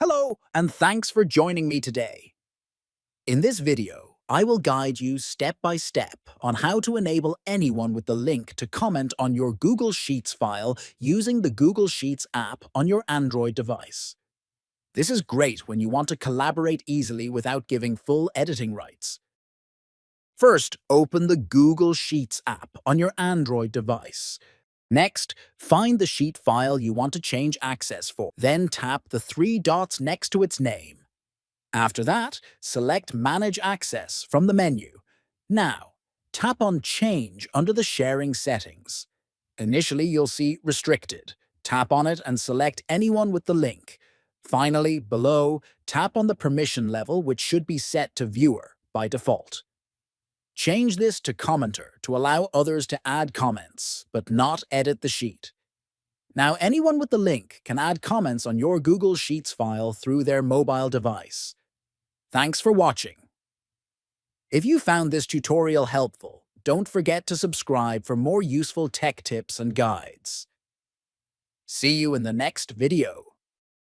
Hello, and thanks for joining me today. In this video, I will guide you step by step on how to enable anyone with the link to comment on your Google Sheets file using the Google Sheets app on your Android device. This is great when you want to collaborate easily without giving full editing rights. First, open the Google Sheets app on your Android device. Next, find the sheet file you want to change access for. Then tap the three dots next to its name. After that, select Manage Access from the menu. Now, tap on Change under the sharing settings. Initially, you'll see Restricted. Tap on it and select anyone with the link. Finally, below, tap on the permission level, which should be set to Viewer by default. Change this to Commenter to allow others to add comments, but not edit the sheet. Now, anyone with the link can add comments on your Google Sheets file through their mobile device. Thanks for watching. If you found this tutorial helpful, don't forget to subscribe for more useful tech tips and guides. See you in the next video.